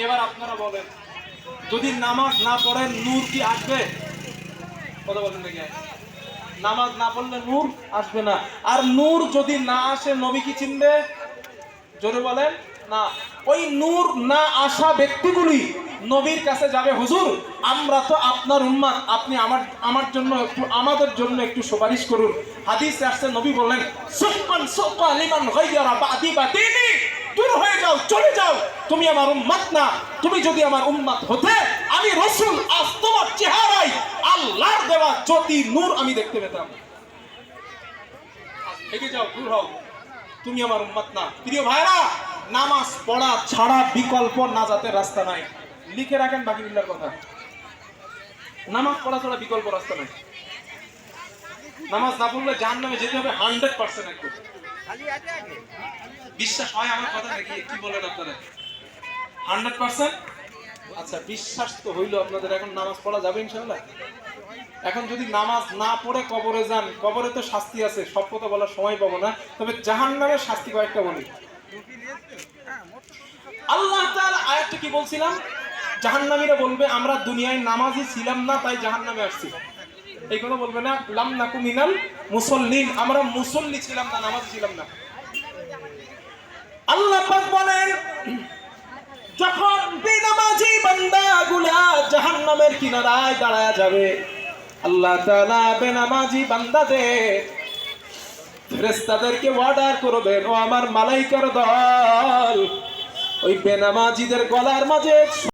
এবার আপনারা বলেন, যদি নামাজ না পড়েন নূর কি আসবে? কথা বলেন দেখি। নামাজ না পড়লে নূর আসবে না। আর নূর যদি না আসে নবী কি চিনবে? জোরে বলেন না। ওই নূর না আসা ব্যক্তিগুলি নবীর কাছে যাবে, হুজুর আমরা তো আপনার উম্মত, আপনি আমার জন্য একটু, আমাদের জন্য একটু সুপারিশ করুন। হাদিসে আসছে, নবী বললেন সুফমান সুফা লিমান গায়রা বাদি বাদিনি, দূর হয়ে যাও, চলে যাও, তুমি আমার উম্মত না। তুমি যদি আমার উম্মত হতে, আমি রাসূল আজ তোমার চেহারায় আল্লাহর দেওয়া জ্যোতি নূর আমি দেখতে পেতাম। এগিয়ে যাও, দূর হও, তুমি আমার উম্মত না। প্রিয় ভাইরা, নামাজ পড়া ছাড়া বিকল্প নাজাতের রাস্তা নাই। লিখে রাখেন বাকি বিল্লার কথা, নামাজ পড়া ছাড়া বিকল্প রাস্তা নাই। নামাজ না পড়লে জাহান্নামে যেতে হবে 100%। একদম বিশ্বাস হয় আমার কথা নাকি? কি বলেন আপনারা? 100%? আচ্ছা, বিশ্বাস তো হইলো আপনাদের। এখন নামাজ পড়া যাবে ইনশাআল্লাহ? এখন যদি নামাজ না পড়ে কবরে যান, কবরে তো শাস্তি আছে, সব কথা বলার সময় পাবো না, তবে জাহান্নামের শাস্তি কয়েকটা বলি। আল্লাহ তাআলা আয়াতটা কি বলছিলাম? জাহান্নামীরা বলবে আমরা দুনিয়ায় নামাজি ছিলাম না তাই জাহান্নামে আসছি। এই কথা বলবে না, লাম নাকু মিনাল মুসাল্লিন, আমরা মুসল্লি ছিলাম না, নামাজি ছিলাম না। আল্লাহ পাক বলেন, যখন বেনামাজি বান্দাগুলা জাহান্নামের কিনারায় দাঁড়ায় যাবে, আল্লাহ তাআলা বেনামাজি বান্দাদের ফেরেশতাদেরকে অর্ডার করবেন, ও আমার মালাইকার দল, ওই বেনামাজিদের গলার মাঝে